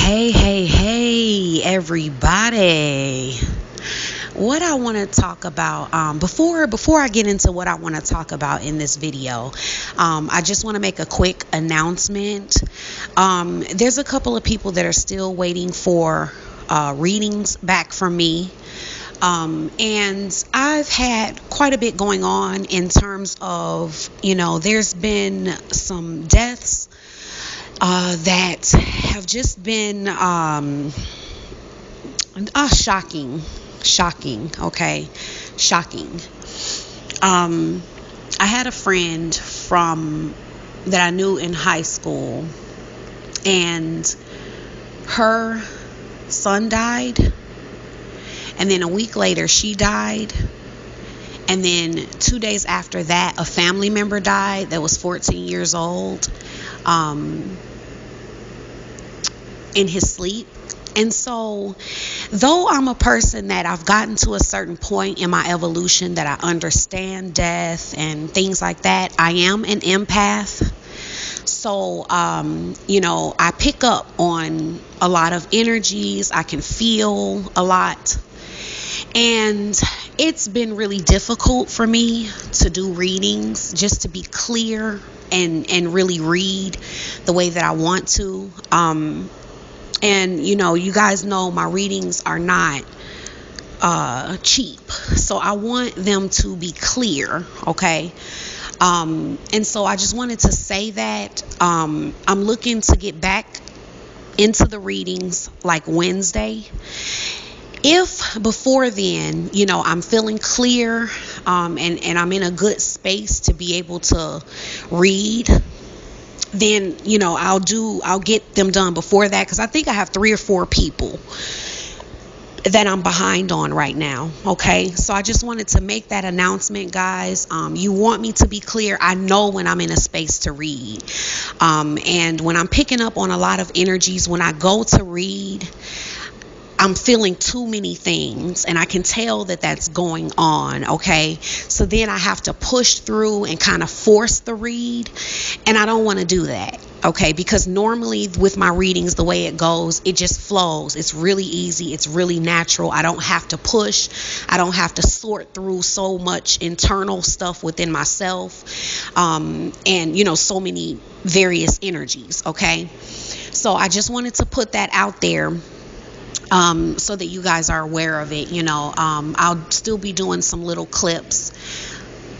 Hey, everybody. What I want to talk about, before I get into what I want to talk about in this video, I just want to make a quick announcement. There's a couple of people that are still waiting for readings back from me. And I've had quite a bit going on in terms of, there's been some deaths that have just been shocking. Okay, shocking. I had a friend that I knew in high school, and her son died, and then a week later she died, and then 2 days after that a family member died that was 14 years old in his sleep. And so, though I'm a person that I've gotten to a certain point in my evolution that I understand death and things like that, I am an empath. So, I pick up on a lot of energies. I can feel a lot. And it's been really difficult for me to do readings, just to be clear and really read the way that I want to. And you guys know my readings are not cheap, so I want them to be clear, okay? And so I just wanted to say that I'm looking to get back into the readings like Wednesday. If before then, I'm feeling clear and I'm in a good space to be able to read, then I'll get them done before that, because I think I have 3 or 4 people that I'm behind on right now. Okay, so I just wanted to make that announcement, guys. You want me to be clear. I know when I'm in a space to read, and when I'm picking up on a lot of energies, when I go to read, I'm feeling too many things, and I can tell that that's going on, okay? So then I have to push through and kind of force the read, and I don't want to do that, okay? Because normally with my readings, the way it goes, it just flows. It's really easy. It's really natural. I don't have to push. I don't have to sort through so much internal stuff within myself, and, so many various energies, okay? So I just wanted to put that out there, so that you guys are aware of it. I'll still be doing some little clips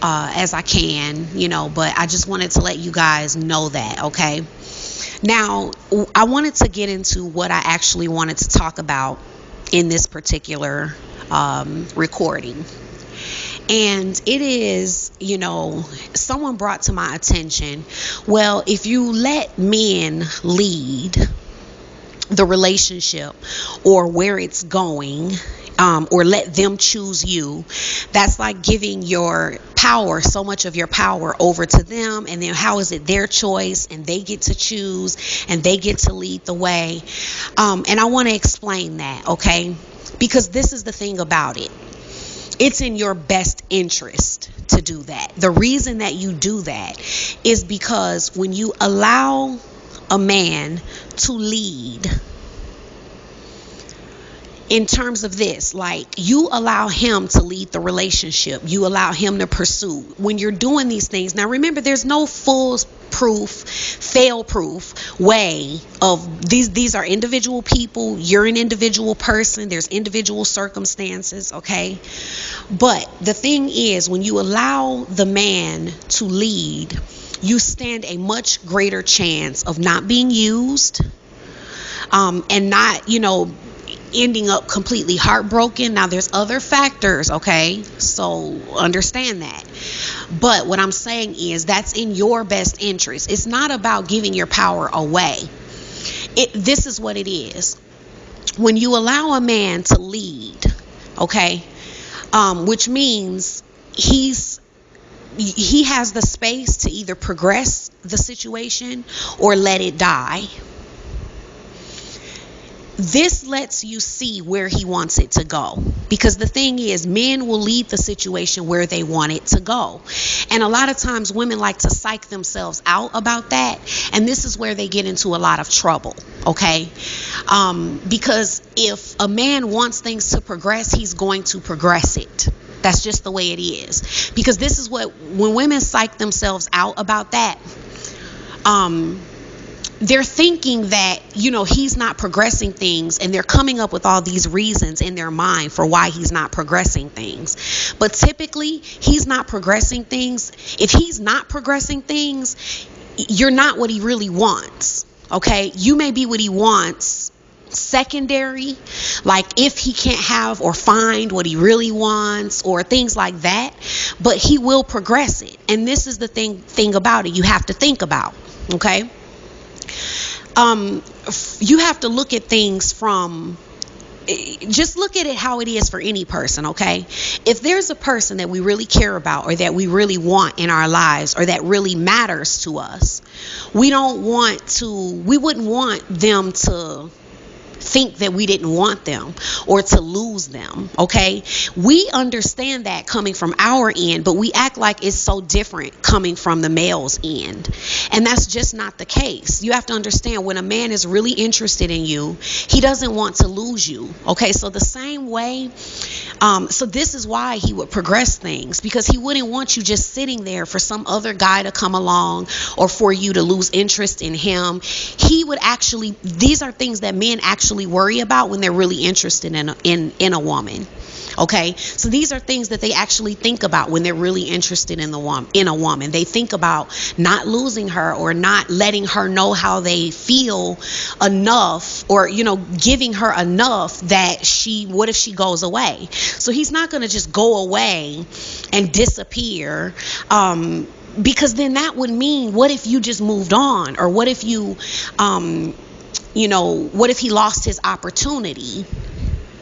as I can, but I just wanted to let you guys know that, okay? Now, I wanted to get into what I actually wanted to talk about in this particular recording. And it is, someone brought to my attention, well, if you let men lead the relationship or where it's going, or let them choose you, that's like giving your power, so much of your power, over to them. And then how is it their choice, and they get to choose, and they get to lead the way? And I want to explain that, okay? Because this is the thing about it. It's in your best interest to do that. The reason that you do that is because when you allow a man to lead in terms of this, like, you allow him to lead the relationship, you allow him to pursue. When you're doing these things, now remember, there's no foolproof, fail-proof way of these are individual people. You're an individual person. There's individual circumstances, okay? But the thing is, when you allow the man to lead, you stand a much greater chance of not being used, and not, ending up completely heartbroken. Now, there's other factors, okay? So understand that. But what I'm saying is that's in your best interest. It's not about giving your power away. This is what it is. When you allow a man to lead, okay, which means he has the space to either progress the situation or let it die. This lets you see where he wants it to go, because the thing is, men will lead the situation where they want it to go. And a lot of times women like to psych themselves out about that, and this is where they get into a lot of trouble, Okay. Because if a man wants things to progress, he's going to progress it. That's just the way it is. Because this is what, when women psych themselves out about that, they're thinking that, he's not progressing things, and they're coming up with all these reasons in their mind for why he's not progressing things. But typically, he's not progressing things. If he's not progressing things, you're not what he really wants. Okay? You may be what he wants secondary, like if he can't have or find what he really wants or things like that, but he will progress it. And this is the thing about it, you have to think about. Okay? You have to look at things just look at it how it is for any person. Okay? If there's a person that we really care about, or that we really want in our lives, or that really matters to us, we wouldn't want them to think that we didn't want them or to lose them. Okay? We understand that coming from our end, but we act like it's so different coming from the male's end. And that's just not the case. You have to understand, when a man is really interested in you, he doesn't want to lose you. Okay? So the same way, so this is why he would progress things, because he wouldn't want you just sitting there for some other guy to come along or for you to lose interest in him. He would actually, these are things that men actually worry about when they're really interested in a woman. Okay? So these are things that they actually think about when they're really interested in a woman. They think about not losing her, or not letting her know how they feel enough, or giving her enough that what if she goes away? So he's not going to just go away and disappear, because then that would mean, what if you just moved on? Or what if what if he lost his opportunity?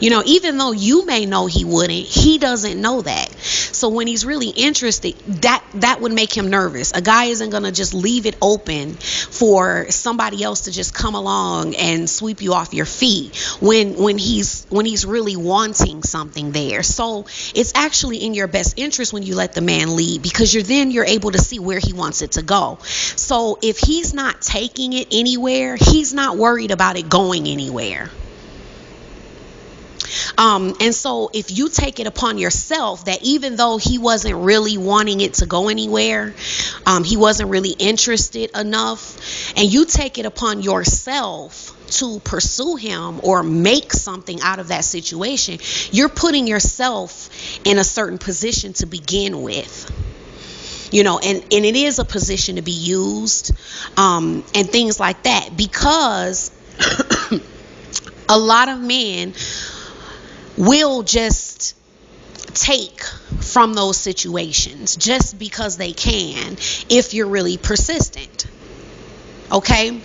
Even though you may know he wouldn't, he doesn't know that. So when he's really interested, that would make him nervous. A guy isn't going to just leave it open for somebody else to just come along and sweep you off your feet when he's really wanting something there. So it's actually in your best interest when you let the man lead, because you're able to see where he wants it to go. So if he's not taking it anywhere, he's not worried about it going anywhere. And so if you take it upon yourself that even though he wasn't really wanting it to go anywhere, he wasn't really interested enough, and you take it upon yourself to pursue him or make something out of that situation, you're putting yourself in a certain position to begin with. And it is a position to be used, and things like that, because a lot of men will just take from those situations just because they can, if you're really persistent. Okay?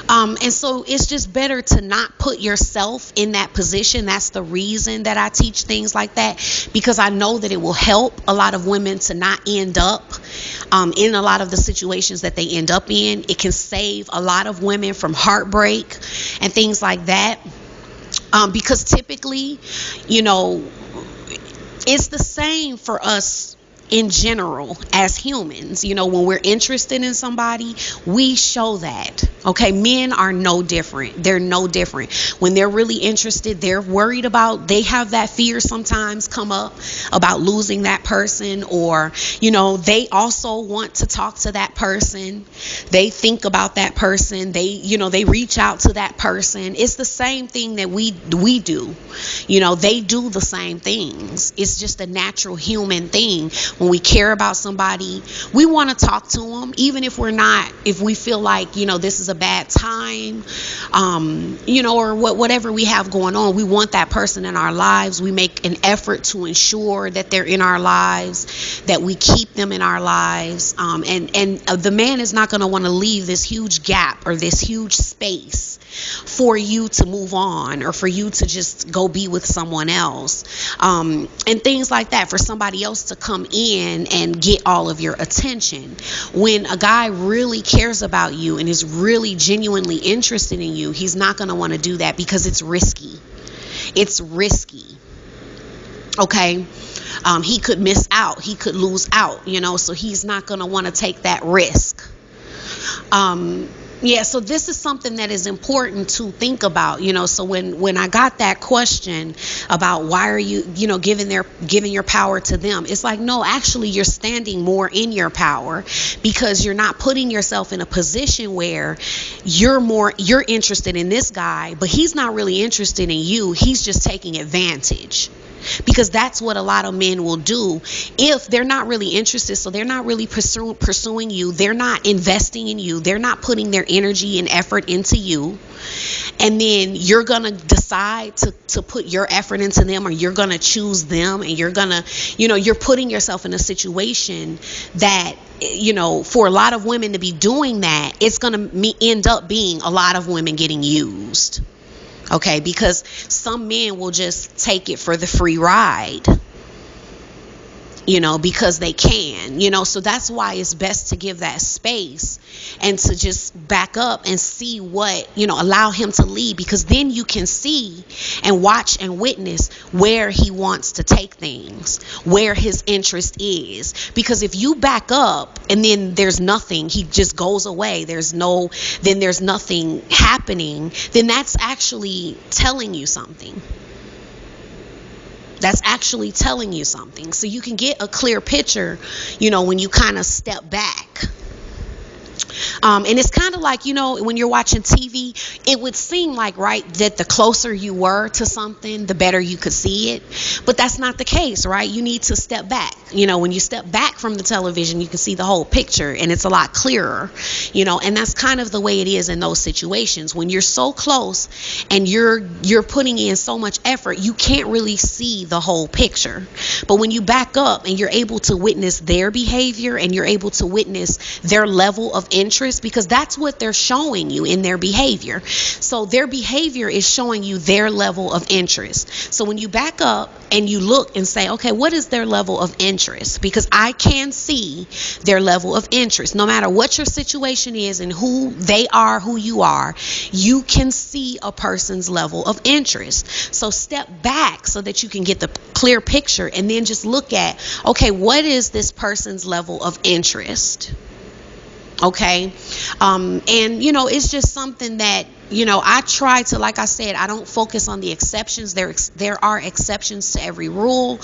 And so it's just better to not put yourself in that position. That's the reason that I teach things like that, because I know that it will help a lot of women to not end up in a lot of the situations that they end up in. It can save a lot of women from heartbreak and things like that. Because typically, it's the same for us in general as humans. When we're interested in somebody, we show that. Okay, men are no different. They're no different. When they're really interested, they're worried about, they have that fear sometimes come up about losing that person, or they also want to talk to that person. They think about that person. They reach out to that person. It's the same thing that we do. They do the same things. It's just a natural human thing. When we care about somebody, we want to talk to them, even if we feel like, this is a bad time, or whatever we have going on. We want that person in our lives. We make an effort to ensure that they're in our lives, that we keep them in our lives. And the man is not going to want to leave this huge gap or this huge space for you to move on, or for you to just go be with someone else, and things like that, for somebody else to come in and get all of your attention. When a guy really cares about you and is really genuinely interested in you, he's not going to want to do that, because it's risky. It's risky. Okay? He could miss out. He could lose out, so he's not going to want to take that risk. Yeah, so this is something that is important to think about, so when I got that question about why are you, giving your power to them, it's like, no, actually you're standing more in your power, because you're not putting yourself in a position where you're interested in this guy, but he's not really interested in you. He's just taking advantage. Because that's what a lot of men will do if they're not really interested. So they're not really pursuing you. They're not investing in you. They're not putting their energy and effort into you. And then you're going to decide to put your effort into them, or you're going to choose them, and you're going to, you're putting yourself in a situation that, for a lot of women to be doing that, it's going to end up being a lot of women getting used. Okay, because some men will just take it for the free ride, because they can, so that's why it's best to give that space and to just back up and see what, allow him to lead, because then you can see and watch and witness where he wants to take things, where his interest is. Because if you back up and then there's nothing, he just goes away, then there's nothing happening, then that's actually telling you something. That's actually telling you something. So you can get a clear picture, when you kind of step back. And it's kind of like, when you're watching TV, it would seem like, right, that the closer you were to something, the better you could see it. But that's not the case, right? You need to step back. When you step back from the television, you can see the whole picture, and it's a lot clearer, and that's kind of the way it is in those situations. When you're so close and you're putting in so much effort, you can't really see the whole picture. But when you back up and you're able to witness their behavior, and you're able to witness their level of interest, because that's what they're showing you in their behavior. So their behavior is showing you their level of interest. So when you back up and you look and say, okay, what is their level of interest? Because I can see their level of interest. No matter what your situation is and who they are, who you are, you can see a person's level of interest. So step back so that you can get the clear picture, and then just look at, okay, what is this person's level of interest? Okay. And, it's just something that, I try to, like I said, I don't focus on the exceptions. There are exceptions to every rule,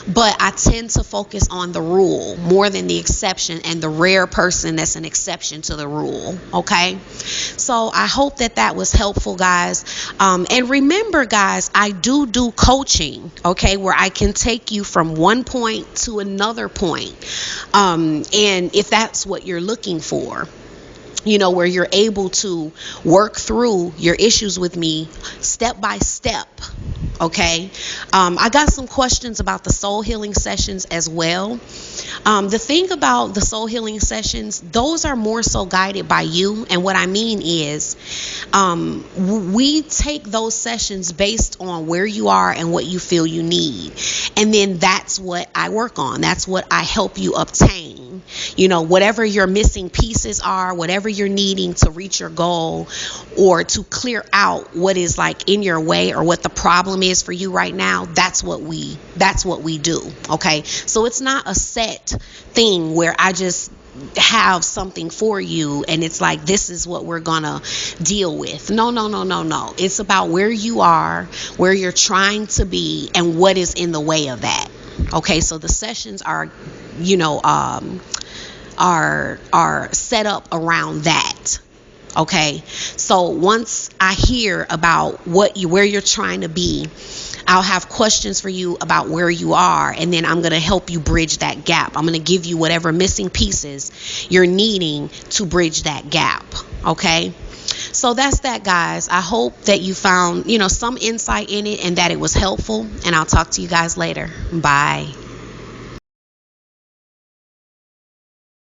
but I tend to focus on the rule more than the exception, and the rare person that's an exception to the rule. Okay. So I hope that was helpful, guys. And remember, guys, I do coaching, okay, where I can take you from one point to another point. And if that's what you're looking for, where you're able to work through your issues with me step by step. Okay. I got some questions about the soul healing sessions as well. The thing about the soul healing sessions, those are more so guided by you. And what I mean is, we take those sessions based on where you are and what you feel you need. And then that's what I work on. That's what I help you obtain. Whatever your missing pieces are, whatever you're needing to reach your goal, or to clear out what is like in your way, or what the problem is for you right now, that's what we do. Okay. So it's not a set thing where I just have something for you and it's like, this is what we're gonna deal with. No. It's about where you are, where you're trying to be, and what is in the way of that. Okay. So the sessions are set up around that. Okay. So once I hear about where you're trying to be, I'll have questions for you about where you are, and then I'm going to help you bridge that gap. I'm going to give you whatever missing pieces you're needing to bridge that gap. Okay. So that's that, guys. I hope that you found, some insight in it, and that it was helpful, and I'll talk to you guys later. Bye.